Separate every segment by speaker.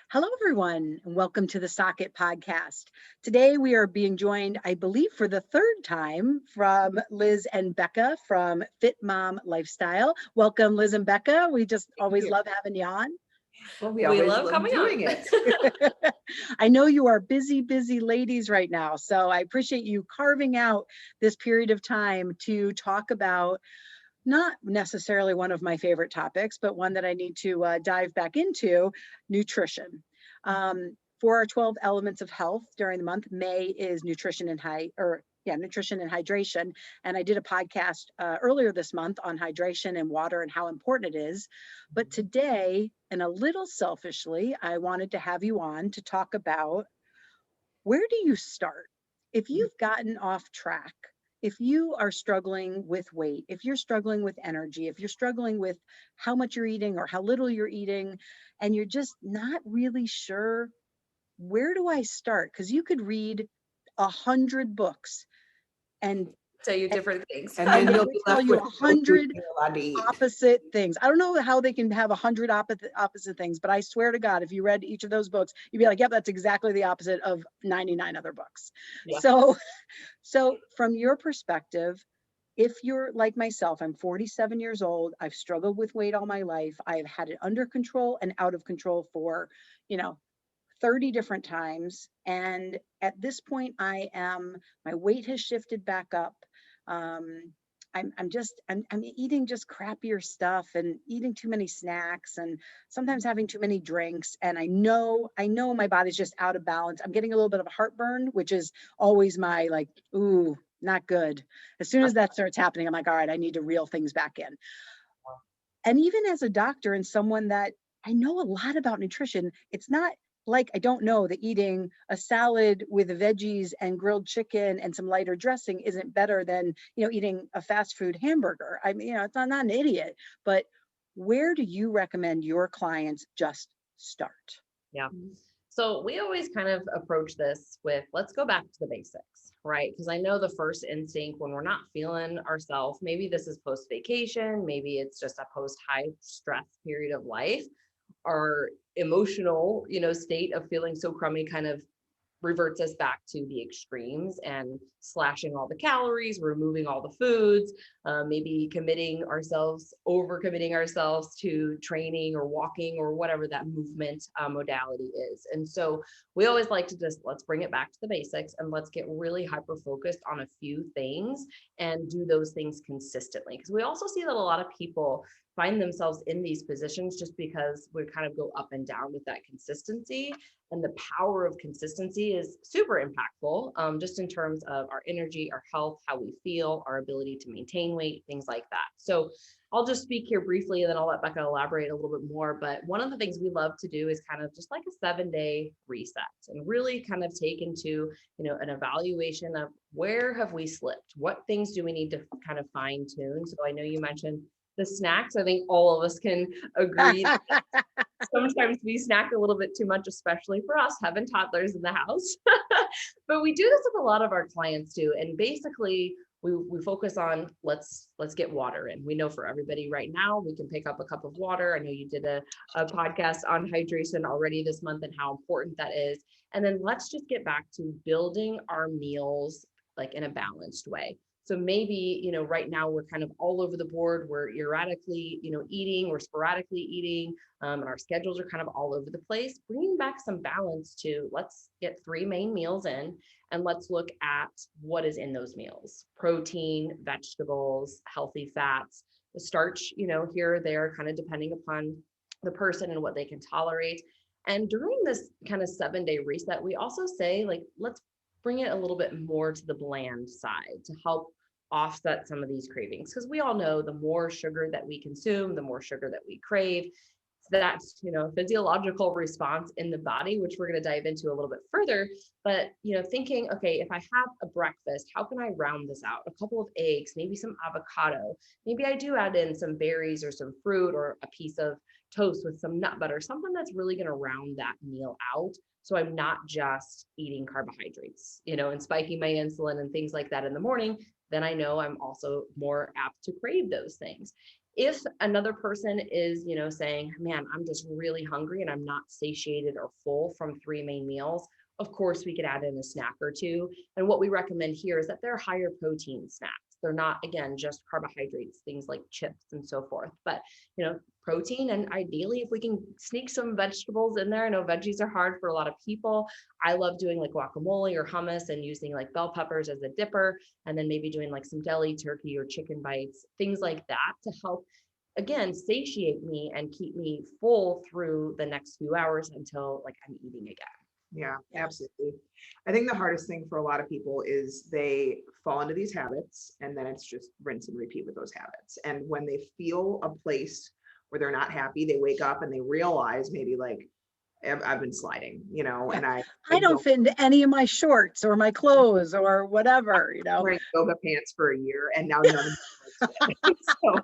Speaker 1: Hello, everyone, and welcome to the Socket podcast. Today, we are being joined, I believe, for the third time from Liz and Becca from FitMom Lifestyle. Welcome, Liz and Becca. We just always love having you on.
Speaker 2: Well, we always love coming doing it.
Speaker 1: I know you are busy, busy ladies right now, so I appreciate you carving out this period of time to talk about not necessarily one of my favorite topics, but one that I need to dive back into, nutrition. For our 12 elements of health during the month, May is nutrition and nutrition and hydration. And I did a podcast earlier this month on hydration and water and how important it is. But today, and a little selfishly, I wanted to have you on to talk about where do you start? If you've gotten off track, if you are struggling with weight, if you're struggling with energy, if you're struggling with how much you're eating or how little you're eating, and you're just not really sure, where do I start? Because you could read 100 books and
Speaker 2: Tell you different things.
Speaker 3: And then
Speaker 1: they
Speaker 3: you'll
Speaker 1: would
Speaker 3: be
Speaker 1: tell
Speaker 3: left
Speaker 1: you
Speaker 3: with
Speaker 1: 100
Speaker 3: allowed to eat.
Speaker 1: opposite things. I don't know how they can have 100 opposite things, but I swear to God, if you read each of those books, you'd be like, yep, that's exactly the opposite of 99 other books.
Speaker 2: Yeah.
Speaker 1: So from your perspective, if you're like myself, I'm 47 years old. I've struggled with weight all my life. I've had it under control and out of control for, 30 different times. And at this point, my weight has shifted back up. I'm eating just crappier stuff and eating too many snacks and sometimes having too many drinks. And I know my body's just out of balance. I'm getting a little bit of a heartburn, which is always my like, ooh, not good. As soon as that starts happening, I'm like, all right, I need to reel things back in. And even as a doctor and someone that I know a lot about nutrition, it's not like I don't know that eating a salad with veggies and grilled chicken and some lighter dressing isn't better than, eating a fast food hamburger. I mean, it's not an idiot, but where do you recommend your clients just start?
Speaker 2: Yeah. So we always kind of approach this with, let's go back to the basics, right? Because I know the first instinct when we're not feeling ourselves, maybe this is post vacation, maybe it's just a post high stress period of life, our emotional, state of feeling so crummy kind of reverts us back to the extremes and slashing all the calories, removing all the foods, maybe overcommitting ourselves to training or walking or whatever that movement modality is. And so we always like to let's bring it back to the basics and let's get really hyper focused on a few things and do those things consistently. Because we also see that a lot of people find themselves in these positions just because we kind of go up and down with that consistency. And the power of consistency is super impactful, just in terms of our energy, our health, how we feel, our ability to maintain weight, things like that. So I'll just speak here briefly and then I'll let Becca elaborate a little bit more. But one of the things we love to do is kind of just like a 7-day reset and really kind of take into, an evaluation of where have we slipped? What things do we need to kind of fine tune? So I know you mentioned the snacks. I think all of us can agree that sometimes we snack a little bit too much, especially for us having toddlers in the house. But we do this with a lot of our clients too. And basically we focus on let's get water in. We know for everybody right now, we can pick up a cup of water. I know you did a podcast on hydration already this month and how important that is. And then let's just get back to building our meals like in a balanced way. So maybe, right now we're kind of all over the board. We're erratically, eating or sporadically eating, and our schedules are kind of all over the place. Bringing back some balance to let's get 3 main meals in and let's look at what is in those meals: protein, vegetables, healthy fats, the starch, here or there, kind of depending upon the person and what they can tolerate. And during this kind of 7-day reset, we also say let's bring it a little bit more to the bland side to help offset some of these cravings. Because we all know the more sugar that we consume, the more sugar that we crave. That's, physiological response in the body, which we're going to dive into a little bit further. But, thinking, okay, if I have a breakfast, how can I round this out? A couple of eggs, maybe some avocado. Maybe I do add in some berries or some fruit or a piece of toast with some nut butter, something that's really going to round that meal out. So I'm not just eating carbohydrates, and spiking my insulin and things like that in the morning. Then I know I'm also more apt to crave those things. If another person is, saying, man, I'm just really hungry and I'm not satiated or full from 3 main meals, of course, we could add in a snack or two. And what we recommend here is that they're higher protein snacks. They're not, again, just carbohydrates, things like chips and so forth, but, protein. And ideally, if we can sneak some vegetables in there, I know veggies are hard for a lot of people. I love doing like guacamole or hummus and using like bell peppers as a dipper, and then maybe doing like some deli turkey or chicken bites, things like that to help, again, satiate me and keep me full through the next few hours until like I'm eating again.
Speaker 3: Yeah, absolutely. I think the hardest thing for a lot of people is they fall into these habits and then it's just rinse and repeat with those habits. And when they feel a place where they're not happy, they wake up and they realize maybe like, I've been sliding, and
Speaker 1: I don't fit into any of my shorts or my clothes or whatever,
Speaker 3: wearing yoga pants for a year and now none of them fit. So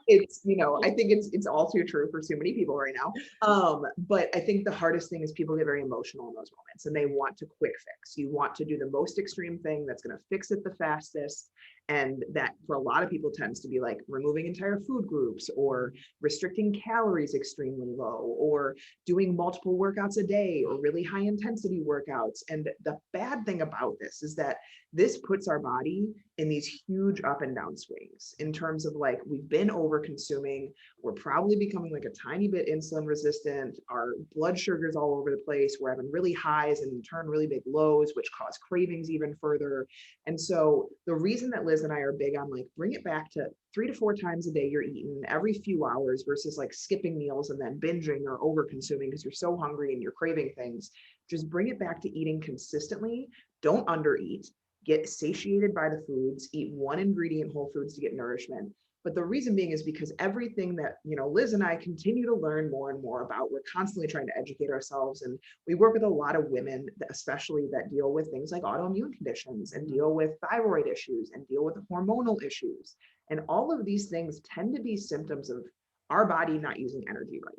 Speaker 3: it's, I think it's all too true for so many people right now. But I think the hardest thing is people get very emotional in those moments and they want to quick fix. You want to do the most extreme thing that's going to fix it the fastest. And that for a lot of people tends to be like removing entire food groups or restricting calories extremely low or doing multiple workouts a day or really high intensity workouts. And the bad thing about this is that this puts our body in these huge up and down swings in terms of like, we've been over consuming, we're probably becoming like a tiny bit insulin resistant, our blood sugar's all over the place, we're having really highs and in turn really big lows, which cause cravings even further. And so the reason that Liz and I are big on like, bring it back to 3 to 4 times a day you're eating every few hours versus like skipping meals and then binging or over consuming because you're so hungry and you're craving things. Just bring it back to eating consistently. Don't undereat. Get satiated by the foods, eat one ingredient whole foods to get nourishment. But the reason being is because everything that, Liz and I continue to learn more and more about, we're constantly trying to educate ourselves. And we work with a lot of women, especially that deal with things like autoimmune conditions and deal with thyroid issues and deal with hormonal issues. And all of these things tend to be symptoms of our body not using energy right.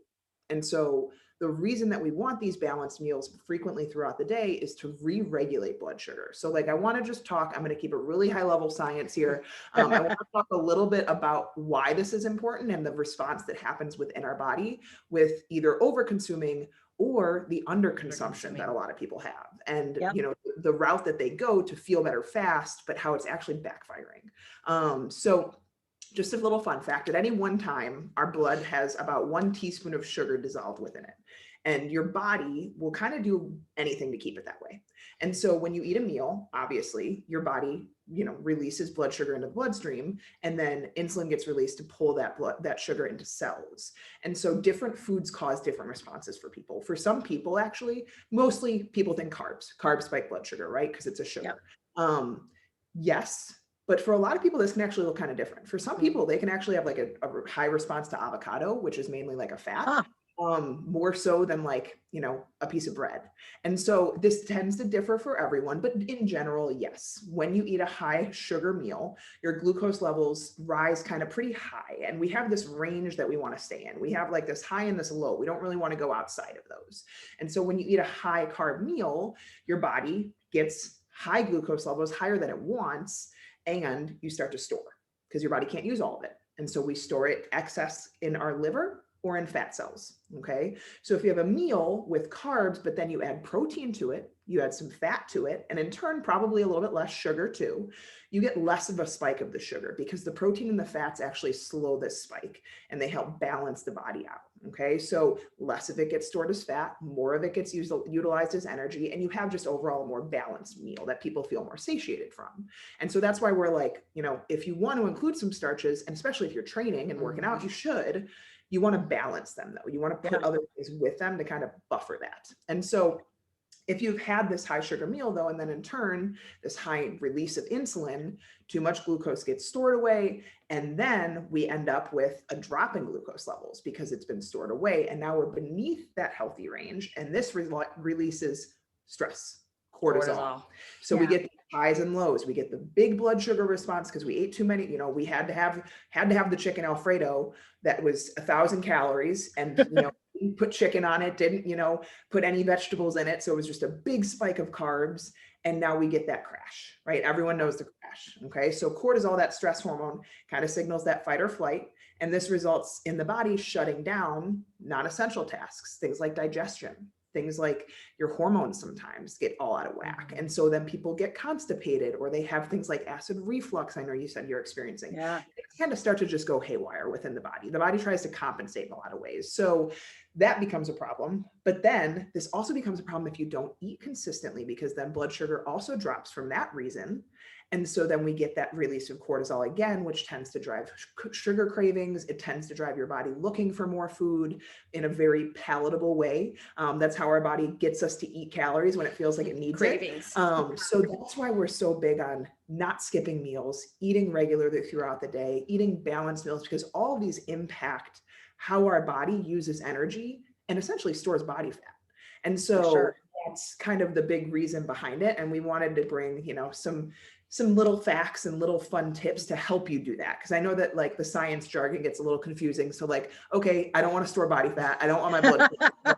Speaker 3: And so the reason that we want these balanced meals frequently throughout the day is to re-regulate blood sugar. So like, I want to just talk, I'm going to keep a really high level science here. I want to talk a little bit about why this is important and the response that happens within our body with either over consuming or the underconsumption that a lot of people have. And, the route that they go to feel better fast, but how it's actually backfiring. So just a little fun fact, at any one time, our blood has about 1 teaspoon of sugar dissolved within it. And your body will kind of do anything to keep it that way. And so when you eat a meal, obviously your body, releases blood sugar into the bloodstream, and then insulin gets released to pull that sugar into cells. And so different foods cause different responses for people. For some people, actually, mostly people think carbs spike blood sugar, right? Because it's a sugar. Yep. Yes. But for a lot of people, this can actually look kind of different. For some people, they can actually have like a high response to avocado, which is mainly like a fat, more so than like, a piece of bread. And so this tends to differ for everyone, but in general, yes, when you eat a high sugar meal, your glucose levels rise kind of pretty high. And we have this range that we want to stay in. We have like this high and this low. We don't really want to go outside of those. And so when you eat a high carb meal, your body gets high glucose levels, higher than it wants, and you start to store because your body can't use all of it. And so we store it excess in our liver or in fat cells. Okay. So if you have a meal with carbs, but then you add protein to it, you add some fat to it, and in turn, probably a little bit less sugar too, you get less of a spike of the sugar because the protein and the fats actually slow this spike and they help balance the body out. Okay. So less of it gets stored as fat, more of it gets utilized as energy, and you have just overall a more balanced meal that people feel more satiated from. And so that's why we're like, if you want to include some starches, and especially if you're training and working out, you want to balance them though. You want to put other things with them to kind of buffer that. And so if you've had this high sugar meal though, and then in turn, this high release of insulin, too much glucose gets stored away. And then we end up with a drop in glucose levels because it's been stored away. And now we're beneath that healthy range. And this releases stress, cortisol. So we get the highs and lows. We get the big blood sugar response because we ate too many. We had to have the chicken Alfredo that was 1,000 calories, and didn't put chicken on it, didn't put any vegetables in it. So it was just a big spike of carbs. And now we get that crash, right? Everyone knows the crash. Okay. So cortisol, that stress hormone, kind of signals that fight or flight. And this results in the body shutting down non-essential tasks, things like digestion, things like your hormones sometimes get all out of whack. And so then people get constipated, or they have things like acid reflux. I know you said you're experiencing.
Speaker 1: Yeah.
Speaker 3: It kind of start to just go haywire within the body. The body tries to compensate in a lot of ways. So that becomes a problem. But then this also becomes a problem if you don't eat consistently, because then blood sugar also drops from that reason. And so then we get that release of cortisol again, which tends to drive sugar cravings. It tends to drive your body looking for more food in a very palatable way. That's how our body gets us to eat calories when it feels like it needs
Speaker 2: Cravings.
Speaker 3: it. So that's why we're so big on not skipping meals, eating regularly throughout the day, eating balanced meals, because all of these impact how our body uses energy and essentially stores body fat. And so that's kind of the big reason behind it. And we wanted to bring, some little facts and little fun tips to help you do that. Cause I know that like the science jargon gets a little confusing. So like, okay, I don't want to store body fat. I don't want my blood.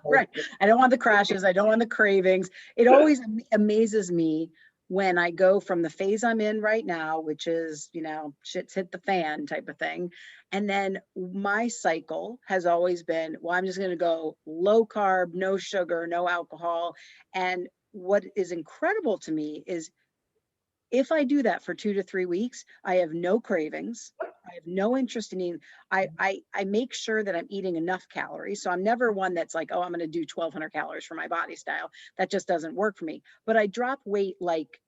Speaker 1: Right. I don't want the crashes. I don't want the cravings. It always amazes me when I go from the phase I'm in right now, which is, shit's hit the fan type of thing. And then my cycle has always been, well, I'm just going to go low carb, no sugar, no alcohol. And what is incredible to me is if I do that for 2 to 3 weeks, I have no cravings. I have no interest in eating. I make sure that I'm eating enough calories. So I'm never one that's like, oh, I'm going to do 1,200 calories for my body style. That just doesn't work for me. But I drop weight like,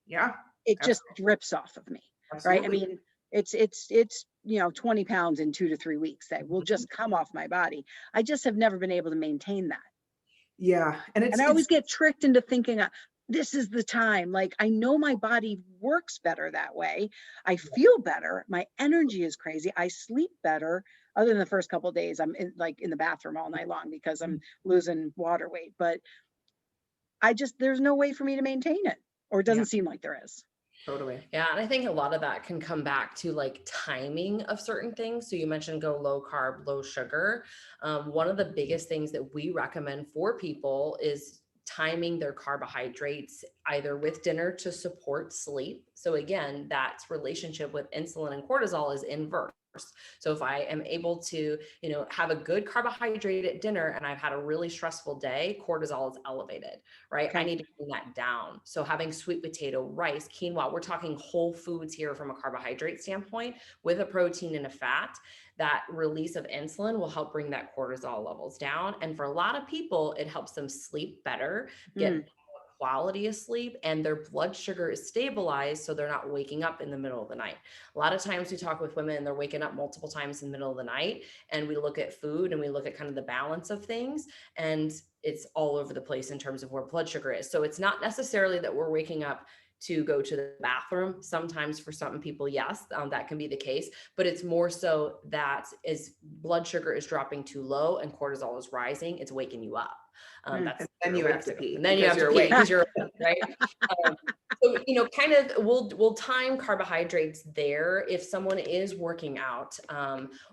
Speaker 1: it just drips off of me.
Speaker 3: Absolutely.
Speaker 1: Right? I mean, it's 20 pounds in 2 to 3 weeks that will just come off my body. I just have never been able to maintain that.
Speaker 3: Yeah. And
Speaker 1: I always get tricked into thinking this is the time. Like, I know my body works better that way. I feel better. My energy is crazy. I sleep better. Other than the first couple of days, I'm in the bathroom all night long because I'm losing water weight. But there's no way for me to maintain it, or it doesn't seem like there is.
Speaker 3: Totally.
Speaker 2: Yeah. And I think a lot of that can come back to like timing of certain things. So you mentioned go low carb, low sugar. One of the biggest things that we recommend for people is timing their carbohydrates either with dinner to support sleep. So again, that relationship with insulin and cortisol is inverse. So if I am able to, have a good carbohydrate at dinner and I've had a really stressful day, cortisol is elevated, right?
Speaker 1: Okay.
Speaker 2: I need to bring that down. So having sweet potato, rice, quinoa, we're talking whole foods here from a carbohydrate standpoint with a protein and a fat. That release of insulin will help bring that cortisol levels down. And for a lot of people, it helps them sleep better, get quality of sleep, and their blood sugar is stabilized so they're not waking up in the middle of the night. A lot of times we talk with women and they're waking up multiple times in the middle of the night, and we look at food and we look at kind of the balance of things, and it's all over the place in terms of where blood sugar is. So it's not necessarily that we're waking up to go to the bathroom. Sometimes for some people, yes, that can be the case, but it's more so that as blood sugar is dropping too low and cortisol is rising, it's waking you up. That's
Speaker 3: and then you have to pee.
Speaker 2: And then you have to pee because you're awake, right? So, kind of we'll time carbohydrates there. If someone is working out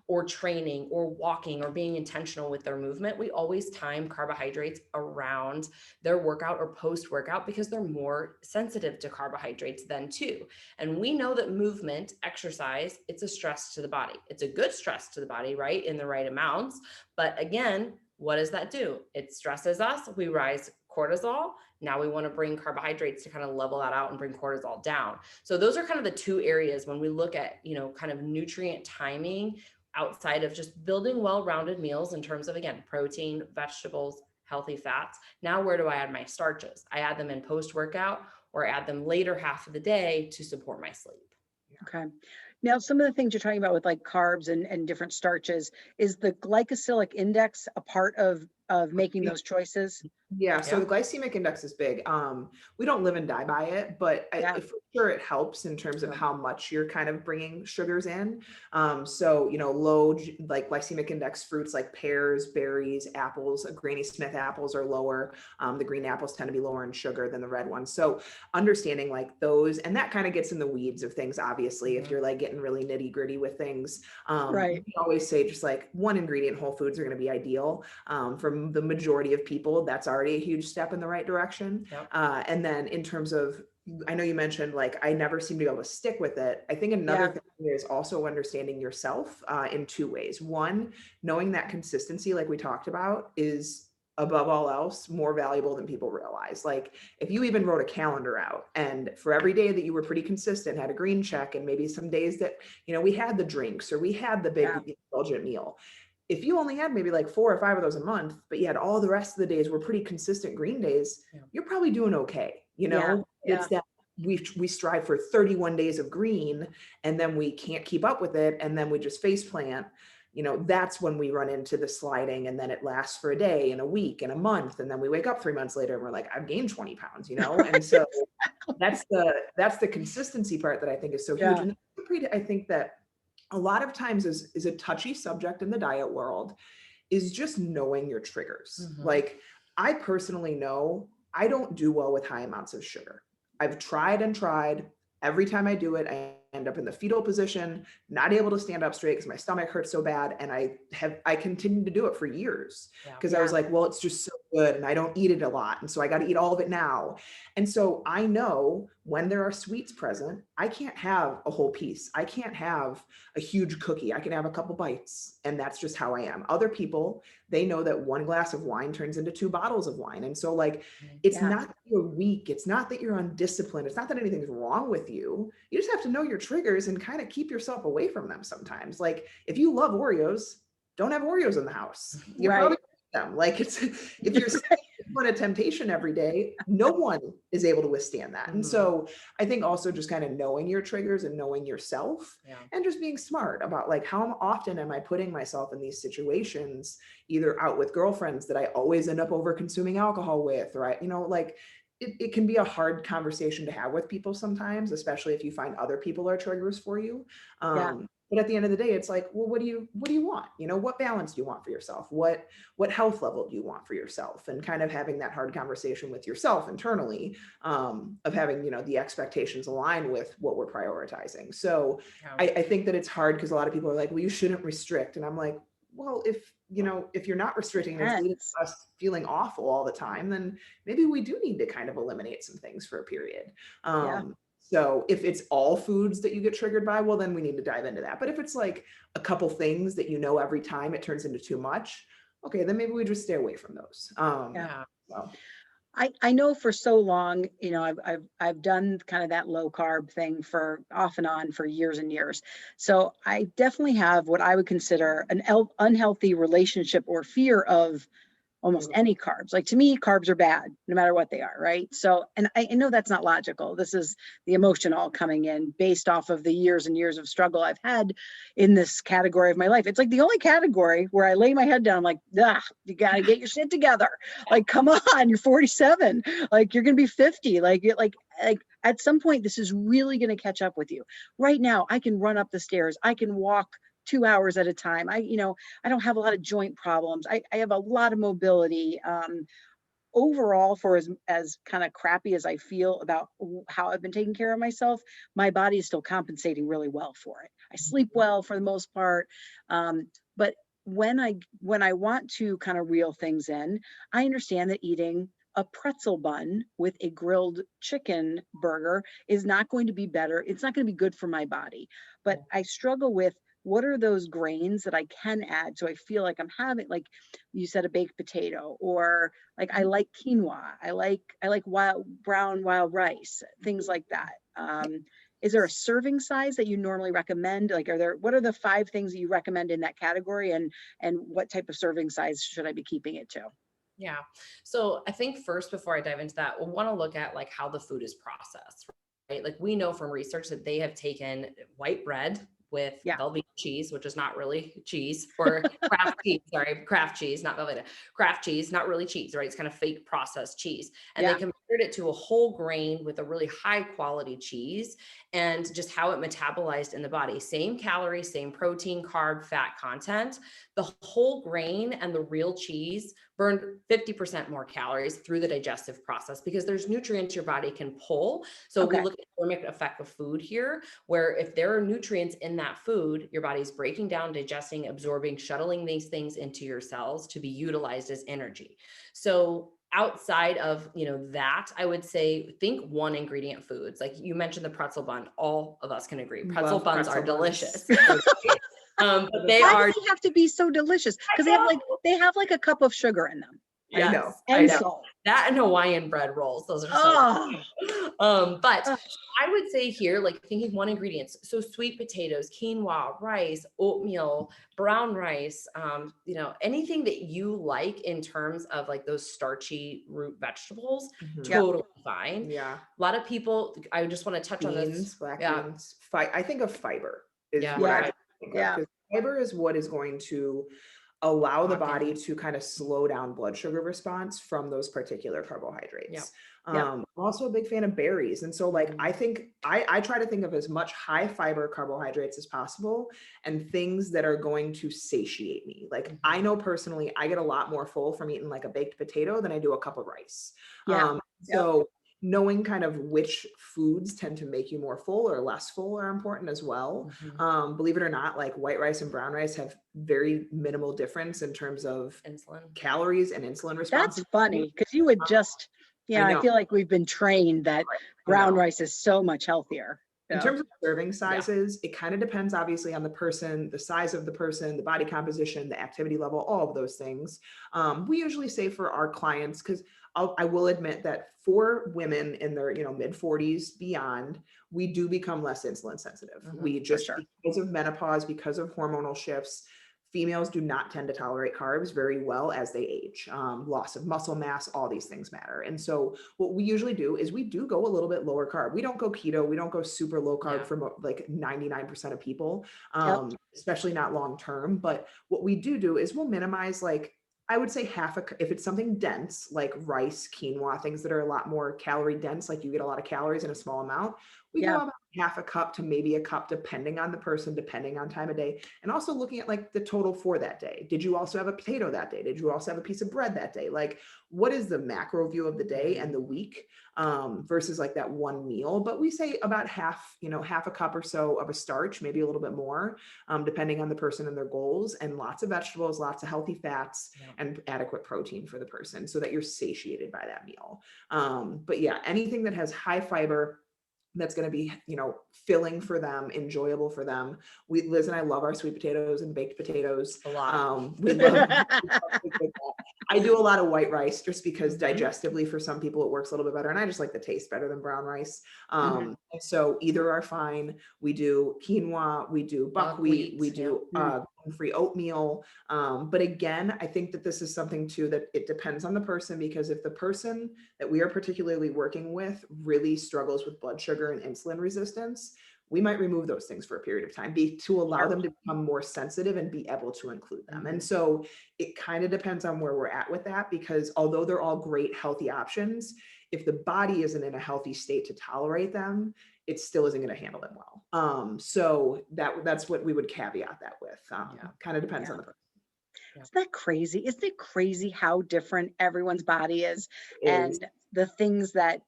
Speaker 2: or training or walking or being intentional with their movement, we always time carbohydrates around their workout or post-workout because they're more sensitive to carbohydrates then too. And we know that movement, exercise, it's a stress to the body. It's a good stress to the body, right? In the right amounts. But again, what does that do? It stresses us. We rise cortisol. Now we want to bring carbohydrates to kind of level that out and bring cortisol down. So those are kind of the two areas when we look at, kind of nutrient timing outside of just building well-rounded meals in terms of, again, protein, vegetables, healthy fats. Now, where do I add my starches? I add them in post-workout or add them later half of the day to support my sleep.
Speaker 1: Okay. Now, some of the things you're talking about with like carbs and different starches, is the glycemic index a part of making those choices?
Speaker 3: Yeah. So the glycemic index is big. We don't live and die by it, but for sure it helps in terms of how much you're kind of bringing sugars in. So, low like glycemic index fruits like pears, berries, apples, Granny Smith apples are lower. The green apples tend to be lower in sugar than the red ones. So understanding like those, and that kind of gets in the weeds of things, obviously, if you're like getting really nitty gritty with things. We always say just like one ingredient whole foods are going to be ideal. For the majority of people, that's already a huge step in the right direction. And then in terms of I know you mentioned like, I never seem to be able to stick with it. I think another
Speaker 1: Yeah.
Speaker 3: thing is also understanding yourself in two ways. One, knowing that consistency, like we talked about, is above all else more valuable than people realize. Like if you even wrote a calendar out and for every day that you were pretty consistent, had a green check, and maybe some days that, we had the drinks or we had the
Speaker 1: Yeah.
Speaker 3: big indulgent meal. If you only had maybe like 4 or 5 of those a month, but you had all the rest of the days were pretty consistent green days,
Speaker 2: Yeah.
Speaker 3: you're probably doing okay.
Speaker 1: Yeah.
Speaker 3: It's that we strive for 31 days of green and then we can't keep up with it. And then we just face plant, that's when we run into the sliding, and then it lasts for a day and a week and a month. And then we wake up 3 months later and we're like, I've gained 20 pounds, And so that's the consistency part that I think is so huge.
Speaker 1: Yeah.
Speaker 3: And I think that a lot of times is a touchy subject in the diet world, is just knowing your triggers. Like I personally know I don't do well with high amounts of sugar. I've tried and tried. Every time I do it, I end up in the fetal position, not able to stand up straight because my stomach hurts so bad. And I continued to do it for years because I was like, well, it's just so good and I don't eat it a lot. And so I got to eat all of it now. And so I know when there are sweets present, I can't have a whole piece. I can't have a huge cookie. I can have a couple bites. And that's just how I am. Other people, they know that one glass of wine turns into 2 bottles of wine. And so like, it's not that you're weak. It's not that you're undisciplined. It's not that anything's wrong with you. You just have to know your triggers and kind of keep yourself away from them sometimes. Like if you love Oreos, don't have Oreos in the house. You probably them. Like it's, if you're in a temptation every day, no one is able to withstand that. And so I think also just kind of knowing your triggers and knowing yourself and just being smart about like, how often am I putting myself in these situations, either out with girlfriends that I always end up over consuming alcohol with, or like it can be a hard conversation to have with people sometimes, especially if you find other people are triggers for you. But at the end of the day, it's like, well, what do you want? What balance do you want for yourself? What health level do you want for yourself? And kind of having that hard conversation with yourself internally, of having, the expectations align with what we're prioritizing. So I think that it's hard because a lot of people are like, well, you shouldn't restrict. And I'm like, well, if you're not restricting and it's leading to us feeling awful all the time, then maybe we do need to kind of eliminate some things for a period. So if it's all foods that you get triggered by, well, then we need to dive into that. But if it's like a couple things that every time it turns into too much, okay, then maybe we just stay away from those. So.
Speaker 1: I know for so long, I've done kind of that low carb thing for off and on for years and years. So I definitely have what I would consider an unhealthy relationship or fear of almost any carbs. Like to me, carbs are bad, no matter what they are, right? So, and I know that's not logical. This is the emotion all coming in based off of the years and years of struggle I've had in this category of my life. It's like the only category where I lay my head down, I'm like, you got to get your shit together. Like, come on, you're 47, like you're going to be 50. Like at some point, this is really going to catch up with you. Right now, I can run up the stairs. I can walk 2 hours at a time. I don't have a lot of joint problems. I have a lot of mobility. Overall, for as kind of crappy as I feel about how I've been taking care of myself, my body is still compensating really well for it. I sleep well for the most part. But when I want to kind of reel things in, I understand that eating a pretzel bun with a grilled chicken burger is not going to be better. It's not going to be good for my body. But I struggle with, what are those grains that I can add so I feel like I'm having, like you said, a baked potato, or like I like quinoa, I like brown wild rice, things like that. Is there a serving size that you normally recommend? Like, what are the 5 things that you recommend in that category, and what type of serving size should I be keeping it to?
Speaker 2: Yeah. So I think first, before I dive into that, we'll want to look at like how the food is processed, right? Like we know from research that they have taken white bread with Velveeta cheese, which is not really cheese, or craft cheese, not Velveeta, craft cheese, not really cheese, right? It's kind of fake processed cheese. And they compared it to a whole grain with a really high quality cheese, and just how it metabolized in the body. Same calories, same protein, carb, fat content. The whole grain and the real cheese burned 50% more calories through the digestive process because there's nutrients your body can pull. So we look at the thermic effect of food here, where if there are nutrients in that food, your body's breaking down, digesting, absorbing, shuttling these things into your cells to be utilized as energy. So outside of, that, I would say, think one ingredient foods. Like you mentioned the pretzel bun, all of us can agree. Pretzel
Speaker 3: Love
Speaker 2: buns
Speaker 3: pretzel
Speaker 2: are
Speaker 3: buns.
Speaker 2: delicious. But they
Speaker 1: Why
Speaker 2: are,
Speaker 1: do they have to be so delicious? Because they have like a cup of sugar in them
Speaker 3: I know.
Speaker 2: I
Speaker 1: and
Speaker 2: know.
Speaker 1: salt.
Speaker 2: That and Hawaiian bread rolls. Those are so
Speaker 1: Oh,
Speaker 2: but
Speaker 1: ugh.
Speaker 2: I would say here, like thinking one ingredients. So sweet potatoes, quinoa, rice, oatmeal, brown rice, anything that you like in terms of like those starchy root vegetables,
Speaker 3: Mhm.
Speaker 2: totally fine.
Speaker 3: Yeah.
Speaker 2: A lot of people, I just want to touch on
Speaker 3: Beans,
Speaker 2: this.
Speaker 3: black
Speaker 2: Yeah.
Speaker 3: beans. I think of fiber is
Speaker 2: Yeah.
Speaker 3: what I
Speaker 1: Yeah.
Speaker 3: think
Speaker 1: Yeah.
Speaker 3: of, because fiber is what is going to allow the
Speaker 2: Lock in.
Speaker 3: body to kind of slow down blood sugar response from those particular carbohydrates. I'm also a big fan of berries. And so like, I think I try to think of as much high fiber carbohydrates as possible and things that are going to satiate me. Like I know personally, I get a lot more full from eating like a baked potato than I do a cup of rice.
Speaker 1: Yeah.
Speaker 3: So knowing kind of which foods tend to make you more full or less full are important as well. Believe it or not, like white rice and brown rice have very minimal difference in terms of
Speaker 2: Insulin.
Speaker 3: calories and insulin response.
Speaker 1: That's funny because you would just, I
Speaker 3: know.
Speaker 1: feel like we've been trained that brown rice is so much healthier.
Speaker 3: In terms of serving sizes, it kind of depends obviously on the person, the size of the person, the body composition, the activity level, all of those things. We usually say for our clients, because I will admit that for women in their mid 40s beyond, we do become less insulin sensitive. We just, because of menopause, because of hormonal shifts, females do not tend to tolerate carbs very well as they age. Loss of muscle mass, all these things matter. And so what we usually do is we do go a little bit lower carb. We don't go keto. We don't go super low carb for like 99% of people, especially not long term. But what we do is we'll minimize, like, I would say if it's something dense, like rice, quinoa, things that are a lot more calorie dense, like you get a lot of calories in a small amount, we go about half a cup to maybe a cup, depending on the person, depending on time of day. And also looking at like the total for that day. Did you also have a potato that day? Did you also have a piece of bread that day? Like, what is the macro view of the day and the week versus like that one meal? But we say about half a cup or so of a starch, maybe a little bit more, depending on the person and their goals, and lots of vegetables, lots of healthy fats, and adequate protein for the person so that you're satiated by that meal. But yeah, anything that has high fiber, that's going to be, filling for them, enjoyable for them. Liz and I love our sweet potatoes and baked potatoes.
Speaker 2: A lot.
Speaker 3: We love I do a lot of white rice just because digestively for some people it works a little bit better. And I just like the taste better than brown rice. And so either are fine. We do quinoa, we do buckwheat, we do gluten-free oatmeal. But again, I think that this is something too that it depends on the person, because if the person that we are particularly working with really struggles with blood sugar and insulin resistance, we might remove those things for a period of time to allow them to become more sensitive and be able to include them. And so it kind of depends on where we're at with that, because although they're all great healthy options, if the body isn't in a healthy state to tolerate them, it still isn't going to handle them well. So that's what we would caveat that with. Kind of depends on the person.
Speaker 1: Isn't that crazy? Isn't it crazy how different everyone's body is and the things that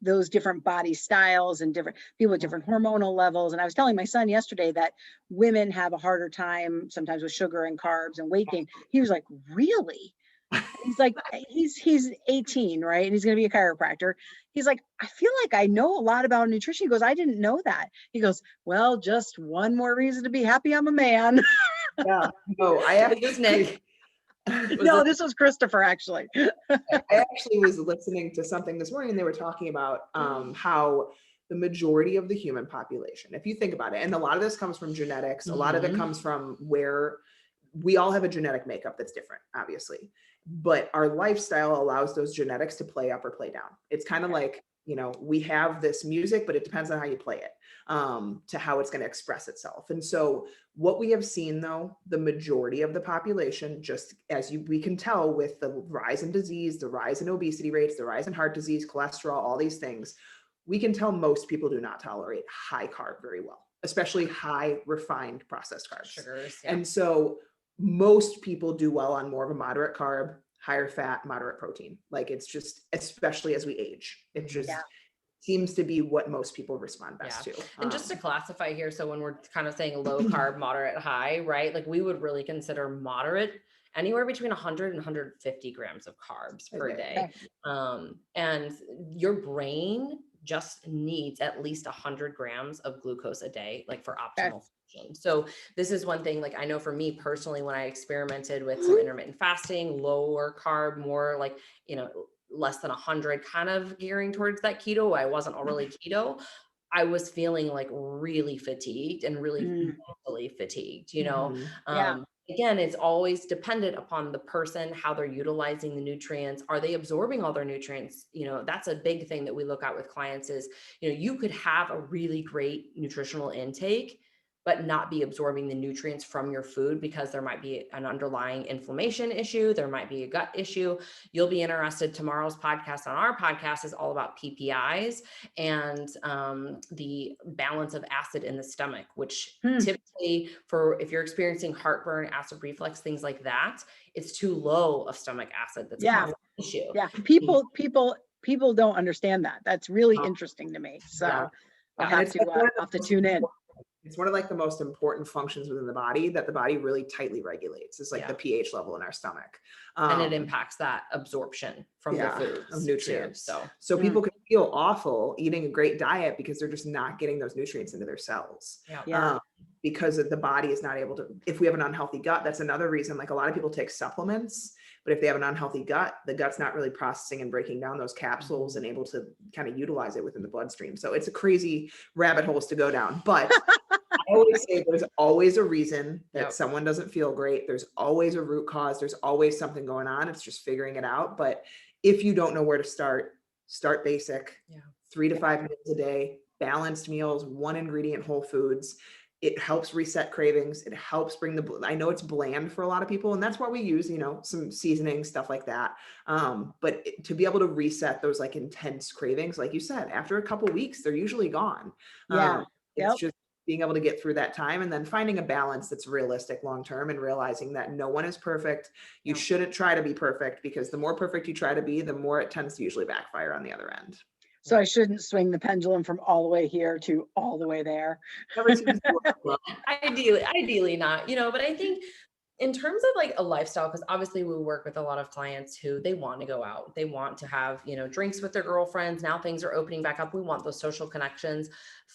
Speaker 1: those different body styles and different people with different hormonal levels? And I was telling my son yesterday that women have a harder time sometimes with sugar and carbs and weight gain. He was like, really? He's like, he's 18, right? And he's going to be a chiropractor. He's like, I feel like I know a lot about nutrition. He goes, I didn't know that. He goes, well, just one more reason to be happy I'm a man.
Speaker 3: Yeah. No, I actually,
Speaker 2: This is Nick.
Speaker 1: No, this was Christopher, actually.
Speaker 3: I actually was listening to something this morning, and they were talking about how the majority of the human population, if you think about it, and a lot of this comes from genetics, a lot of it comes from where we all have a genetic makeup that's different, obviously, but our lifestyle allows those genetics to play up or play down. It's kind of like, we have this music, but it depends on how you play it, to how it's going to express itself. And so what we have seen, though, the majority of the population, just as we can tell with the rise in disease, the rise in obesity rates, the rise in heart disease, cholesterol, all these things, we can tell most people do not tolerate high carb very well, especially high refined processed carbs.
Speaker 2: Sugars,
Speaker 3: And so most people do well on more of a moderate carb, higher fat, moderate protein. Like, it's just, especially as we age, it just seems to be what most people respond best to.
Speaker 2: And just to classify here, so when we're kind of saying low carb, moderate, high, right? Like we would really consider moderate anywhere between 100 and 150 grams of carbs per day.
Speaker 1: Okay.
Speaker 2: And your brain just needs at least 100 grams of glucose a day, like for optimal function. So this is one thing, like I know for me personally, when I experimented with some intermittent fasting, lower carb, more like, less than 100, kind of gearing towards that keto. I wasn't really keto. I was feeling like really fatigued and really mentally fatigued,
Speaker 1: Yeah.
Speaker 2: Again, it's always dependent upon the person, how they're utilizing the nutrients. Are they absorbing all their nutrients? That's a big thing that we look at with clients is, you could have a really great nutritional intake, but not be absorbing the nutrients from your food because there might be an underlying inflammation issue. There might be a gut issue. You'll be interested. Tomorrow's podcast on our podcast is all about PPIs and the balance of acid in the stomach, which typically if you're experiencing heartburn, acid reflux, things like that, it's too low of stomach acid. That's causing an issue.
Speaker 1: Yeah. People don't understand that. That's really interesting to me. So I'll have to tune in.
Speaker 3: It's one of like the most important functions within the body that the body really tightly regulates. It's like the pH level in our stomach.
Speaker 2: And it impacts that absorption from the foods
Speaker 3: of nutrients.
Speaker 2: Too,
Speaker 3: so people can feel awful eating a great diet because they're just not getting those nutrients into their cells. Because the body is not able to, if we have an unhealthy gut, that's another reason, like a lot of people take supplements, but if they have an unhealthy gut, the gut's not really processing and breaking down those capsules and able to kind of utilize it within the bloodstream. So it's a crazy rabbit holes to go down, but I always say there's always a reason that someone doesn't feel great. There's always a root cause. There's always something going on. It's just figuring it out. But if you don't know where to start basic, 3 to 5 meals a day, balanced meals, 1 ingredient whole foods. It helps reset cravings. It helps bring I know it's bland for a lot of people, and that's why we use, some seasoning, stuff like that. But to be able to reset those like intense cravings, like you said, after a couple of weeks, they're usually gone. It's just being able to get through that time and then finding a balance that's realistic long-term and realizing that no one is perfect. You shouldn't try to be perfect because the more perfect you try to be, the more it tends to usually backfire on the other end.
Speaker 1: So I shouldn't swing the pendulum from all the way here to all the way there.
Speaker 2: Ideally not, but I think in terms of like a lifestyle, because obviously we work with a lot of clients who they want to go out, they want to have, drinks with their girlfriends. Now things are opening back up. We want those social connections.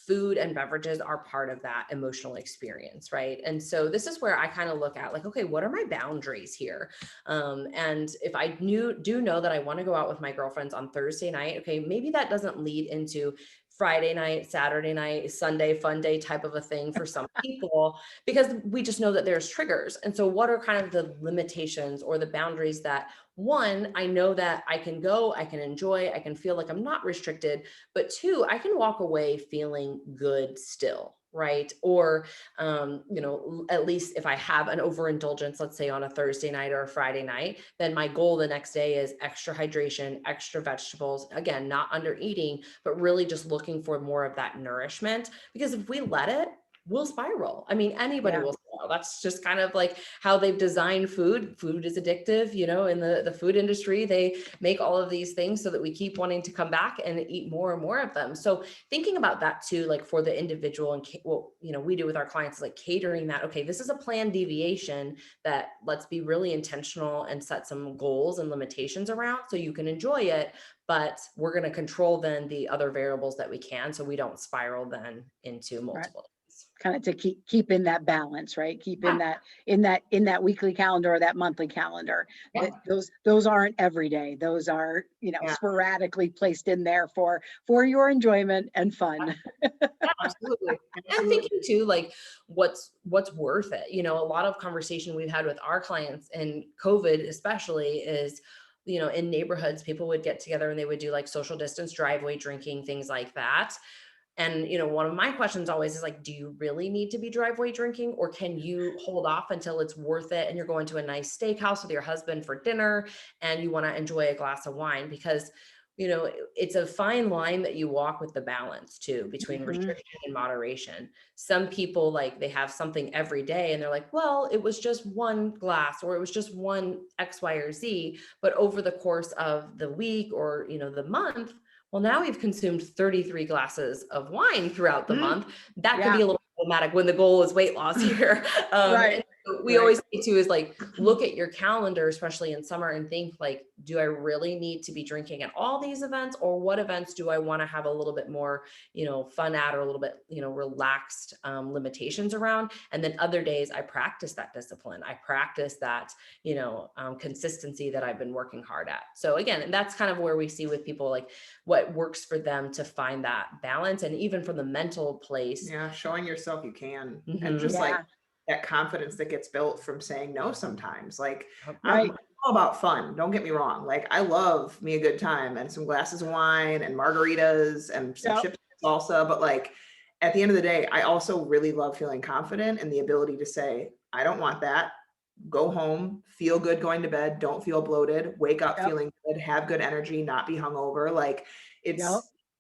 Speaker 2: Food and beverages are part of that emotional experience, right? And so this is where I kind of look at like, okay, what are my boundaries here? And if I do know that I want to go out with my girlfriends on Thursday night, okay, maybe that doesn't lead into Friday night, Saturday night, Sunday fun day type of a thing for some people, because we just know that there's triggers. And so what are kind of the limitations or the boundaries that, one, I know that I can go, I can enjoy, I can feel like I'm not restricted, but 2, I can walk away feeling good still, right? Or, at least if I have an overindulgence, let's say on a Thursday night or a Friday night, then my goal the next day is extra hydration, extra vegetables, again, not under eating, but really just looking for more of that nourishment, because if we let it, we'll spiral. I mean, anybody will spiral. That's just kind of like how they've designed food. Food is addictive, in the food industry, they make all of these things so that we keep wanting to come back and eat more and more of them. So thinking about that too, like for the individual and what, we do with our clients is like catering that, okay, this is a planned deviation that let's be really intentional and set some goals and limitations around so you can enjoy it, but we're going to control then the other variables that we can, so we don't spiral then into multiple.
Speaker 1: Right. Kind of to keep in that balance, right? Keep in that weekly calendar or that monthly calendar. Those aren't every day. Those are, sporadically placed in there for your enjoyment and fun.
Speaker 3: Absolutely.
Speaker 2: I'm thinking too, like what's worth it? A lot of conversation we've had with our clients and COVID especially is, in neighborhoods, people would get together and they would do like social distance driveway drinking, things like that. And, one of my questions always is like, do you really need to be driveway drinking, or can you hold off until it's worth it and you're going to a nice steakhouse with your husband for dinner and you want to enjoy a glass of wine? Because, it's a fine line that you walk with the balance too, between restriction and moderation. Some people like they have something every day and they're like, well, it was just one glass or it was just one X, Y, or Z. But over the course of the week or, the month, well, now we've consumed 33 glasses of wine throughout the month. That could be a little problematic when the goal is weight loss here.
Speaker 1: Right.
Speaker 2: we always say too is like, look at your calendar, especially in summer, and think like, do I really need to be drinking at all these events, or what events do I want to have a little bit more, fun at, or a little bit, relaxed limitations around? And then other days I practice that discipline. I practice that, consistency that I've been working hard at. So again, and that's kind of where we see with people, like what works for them to find that balance. And even from the mental place.
Speaker 3: Yeah. Showing yourself you can, and
Speaker 2: Mhm.
Speaker 3: just like that confidence that gets built from saying no sometimes. Like
Speaker 1: Right.
Speaker 3: I'm all about fun. Don't get me wrong. Like I love me a good time and some glasses of wine and margaritas and some
Speaker 1: Yep.
Speaker 3: chips and salsa. But like at the end of the day, I also really love feeling confident and the ability to say, I don't want that. Go home, feel good going to bed, don't feel bloated, wake up
Speaker 1: Yep.
Speaker 3: feeling good, have good energy, not be hungover. Like
Speaker 1: Yep.
Speaker 3: it's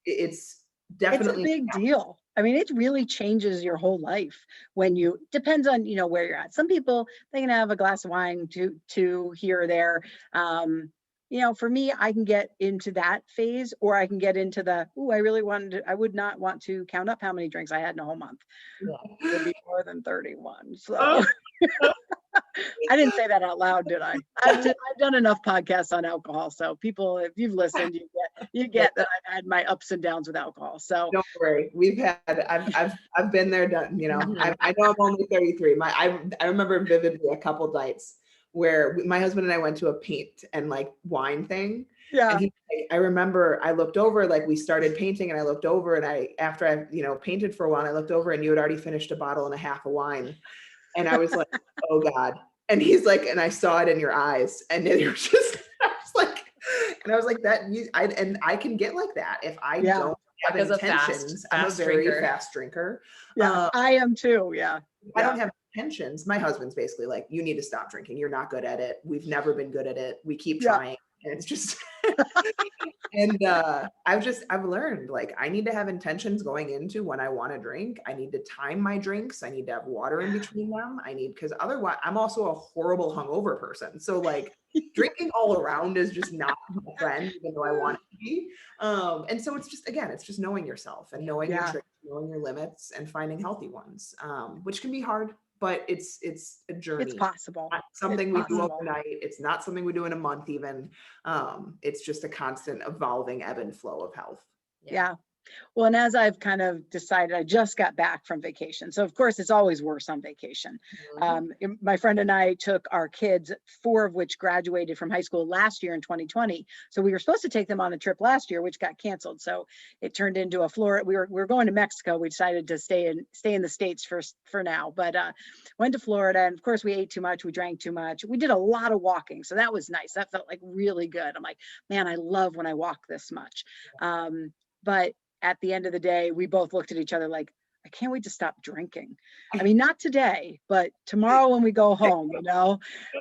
Speaker 1: It's a
Speaker 3: definitely
Speaker 1: big deal. I mean, it really changes your whole life when depends on, where you're at. Some people, they can have a glass of wine to here or there. For me, I can get into that phase, or I can get into I would not want to count up how many drinks I had in a whole month. It would be more than 31. So I didn't say that out loud, did I? I've done enough podcasts on alcohol. So people, if you've listened, you get that I've had my ups and downs with alcohol. So
Speaker 3: don't worry, I've been there, done. I know I'm only 33. I remember vividly a couple nights where my husband and I went to a paint and like wine thing.
Speaker 1: yeah.
Speaker 3: And I remember I looked over, like we started painting, and I looked over, and after I painted for a while, I looked over, and you had already finished a bottle and a half of wine, and I was like, oh God. And he's like, and I saw it in your eyes, and it was just, I was like that. I can get like that if I don't have intentions. I'm a very fast drinker.
Speaker 1: Yeah, I am too. Yeah.
Speaker 3: I don't have intentions. My husband's basically like, you need to stop drinking. You're not good at it. We've never been good at it. We keep trying. And it's just, and I've learned, like, I need to have intentions going into when I want to drink. I need to time my drinks. I need to have water in between them. Because otherwise I'm also a horrible hungover person. So like drinking all around is just not my friend, even though I want it to be. And so it's just knowing yourself and knowing your tricks, knowing your limits, and finding healthy ones, which can be hard, but it's a journey.
Speaker 1: It's possible.
Speaker 3: Not something we do overnight. It's not something we do in a month even. It's just a constant evolving ebb and flow of health.
Speaker 1: Yeah. Well, and as I've kind of decided, I just got back from vacation. So of course it's always worse on vacation. My friend and I took our kids, 4 of which graduated from high school last year in 2020. So we were supposed to take them on a trip last year, which got canceled. So it turned into a Florida. We were going to Mexico. We decided to stay in the States for now, but went to Florida. And of course we ate too much. We drank too much. We did a lot of walking. So that was nice. That felt like really good. I'm like, man, I love when I walk this much. But at the end of the day, we both looked at each other like, I can't wait to stop drinking. I mean, not today, but tomorrow when we go home,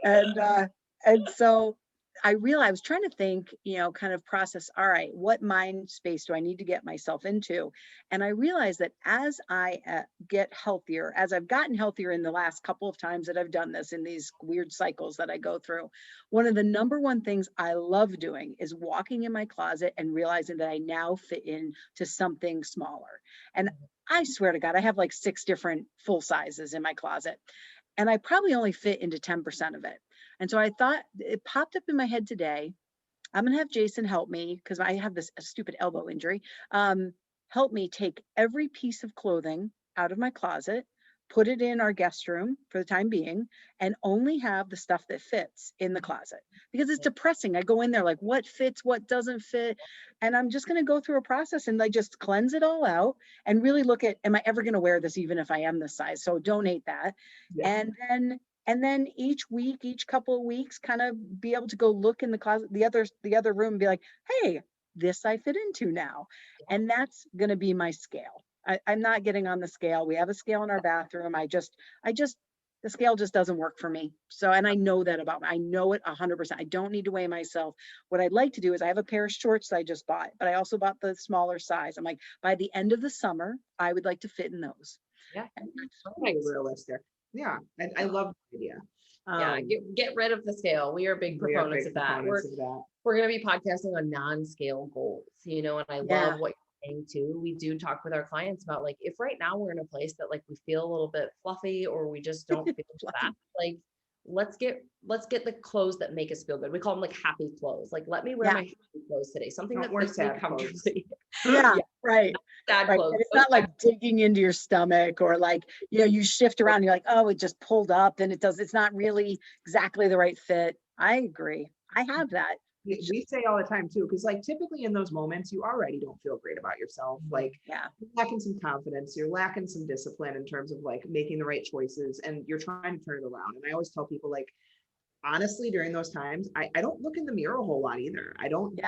Speaker 1: and so I realized, I was trying to think, kind of process, all right, what mind space do I need to get myself into? And I realized that as I get healthier, as I've gotten healthier in the last couple of times that I've done this in these weird cycles that I go through, one of the number one things I love doing is walking in my closet and realizing that I now fit into something smaller. And I swear to God, I have like 6 different full sizes in my closet, and I probably only fit into 10% of it. And so I thought, it popped up in my head today, I'm going to have Jason help me, because I have this stupid elbow injury, help me take every piece of clothing out of my closet, put it in our guest room for the time being, and only have the stuff that fits in the closet, because it's depressing. I go in there like, what fits, what doesn't fit. And I'm just going to go through a process and like just cleanse it all out and really look at, am I ever going to wear this, even if I am this size? So donate that. And then each week, each couple of weeks, kind of be able to go look in the closet, the other room, and be like, hey, this I fit into now. And that's going to be my scale. I'm not getting on the scale. We have a scale in our bathroom. The scale just doesn't work for me. So, and I know that about me. I know it 100%. I don't need to weigh myself. What I'd like to do is, I have a pair of shorts I just bought, but I also bought the smaller size. I'm like, by the end of the summer, I would like to fit in those.
Speaker 2: Yeah.
Speaker 3: And that's realistic. Yeah. I love the idea.
Speaker 2: Get rid of the scale. We are big proponents of that. We're going to be podcasting on non-scale goals, and I love what you're thing too, we do talk with our clients about like, if right now we're in a place that like we feel a little bit fluffy or we just don't feel that, like let's get the clothes that make us feel good. We call them like happy clothes. Like, let me wear my happy clothes today. Something that fits me comfortably.
Speaker 1: Yeah, right.
Speaker 2: Sad
Speaker 1: Right.
Speaker 2: clothes.
Speaker 1: And it's not like digging into your stomach or like, you shift around, you're like, oh, it just pulled up and it's not really exactly the right fit. I agree. I have that.
Speaker 3: We say all the time too, because like typically in those moments, you already don't feel great about yourself. Like
Speaker 1: Yeah.
Speaker 3: you're lacking some confidence, you're lacking some discipline in terms of like making the right choices, and you're trying to turn it around. And I always tell people like, honestly, during those times, I don't look in the mirror a whole lot either. I don't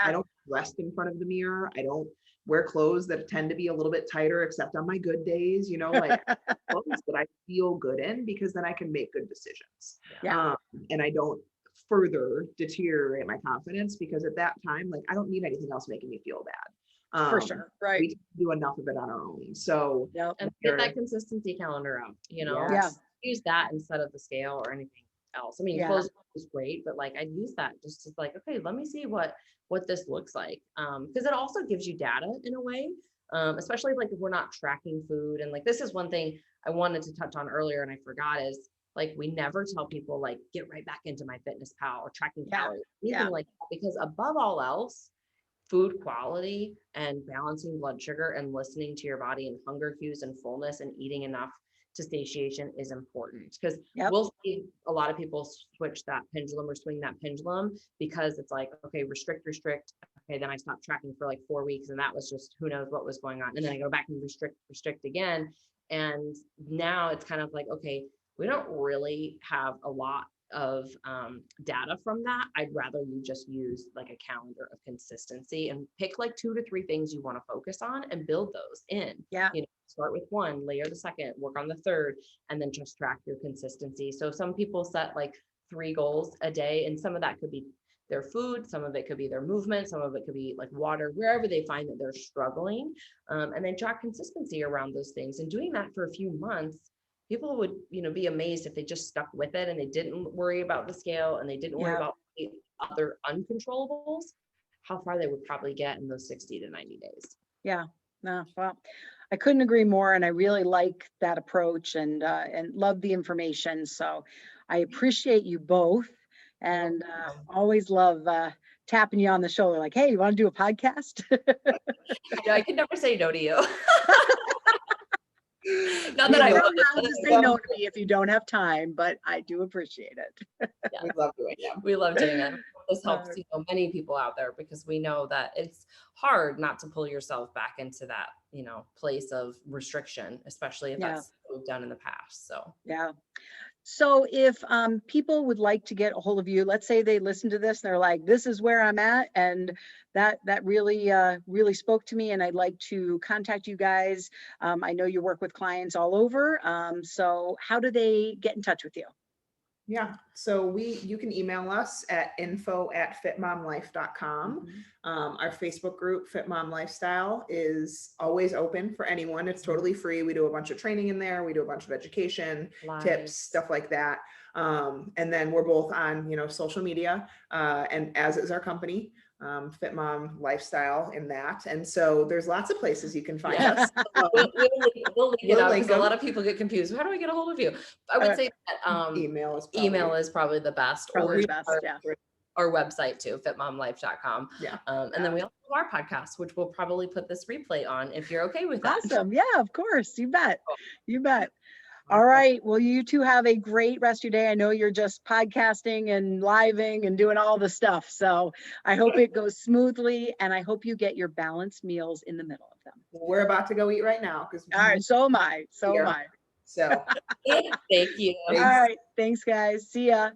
Speaker 3: rest in front of the mirror. I don't wear clothes that tend to be a little bit tighter, except on my good days, like clothes that I feel good in, because then I can make good decisions.
Speaker 1: Yeah.
Speaker 3: And I don't further deteriorate my confidence, because at that time, like I don't need anything else making me feel bad.
Speaker 1: For sure. Right.
Speaker 3: We do enough of it on our own. So
Speaker 2: and get that consistency calendar out, use that instead of the scale or anything else. I mean, clothes is great, but like I'd use that just to like, okay, let me see what this looks like. Because it also gives you data in a way, especially like if we're not tracking food. And like, this is one thing I wanted to touch on earlier and I forgot is like, we never tell people like, get right back into MyFitnessPal or tracking calories, anything like that, because above all else, food quality and balancing blood sugar and listening to your body and hunger cues and fullness and eating enough to satiation is important, because we'll see a lot of people switch that pendulum or swing that pendulum, because it's like, okay, restrict. Okay, then I stopped tracking for like 4 weeks and that was just who knows what was going on. And then I go back and restrict again. And now it's kind of like, okay, we don't really have a lot of data from that. I'd rather you just use like a calendar of consistency and pick like 2 to 3 things you want to focus on and build those in. Start with 1, layer the second, work on the third, and then just track your consistency. So some people set like 3 goals a day, and some of that could be their food, some of it could be their movement, some of it could be like water, wherever they find that they're struggling, and then track consistency around those things. And doing that for a few months, people would, be amazed if they just stuck with it and they didn't worry about the scale and they didn't worry about the other uncontrollables, how far they would probably get in those 60 to 90 days.
Speaker 1: Yeah. No, well, I couldn't agree more. And I really like that approach and love the information. So I appreciate you both, and always love tapping you on the shoulder like, hey, you want to do a podcast?
Speaker 2: I could never say no to you.
Speaker 1: Not that I don't have to say no to me if you don't have time, but I do appreciate it.
Speaker 3: We love doing it.
Speaker 2: We love doing it. This helps many people out there, because we know that it's hard not to pull yourself back into that, place of restriction, especially if that's what we've done in the past. So
Speaker 1: So if people would like to get a hold of you, let's say they listen to this and they're like, this is where I'm at, and that really spoke to me, and I'd like to contact you guys. I know you work with clients all over. So how do they get in touch with you?
Speaker 3: Yeah, so you can email us at info@fitmomlife.com. Our Facebook group, FitMom Lifestyle, is always open for anyone. It's totally free. We do a bunch of training in there. We do a bunch of education, tips, stuff like that. And then we're both on, social media, and as is our company, FitMom Lifestyle in that. And so there's lots of places you can find us.
Speaker 2: We'll link it up, because a lot of people get confused. How do I get a hold of you? I would say that email is probably the best.
Speaker 1: Probably the best,
Speaker 2: our website too, fitmomlife.com. And then we also have our podcast, which we'll probably put this replay on if you're okay with that.
Speaker 1: Awesome. Yeah, of course. You bet. You bet. All right. Well, you two have a great rest of your day. I know you're just podcasting and living and doing all the stuff. So I hope it goes smoothly, and I hope you get your balanced meals in the middle of them.
Speaker 3: We're about to go eat right now.
Speaker 1: All right. So am I.
Speaker 3: So
Speaker 2: thank you.
Speaker 1: All right. Thanks, guys. See ya.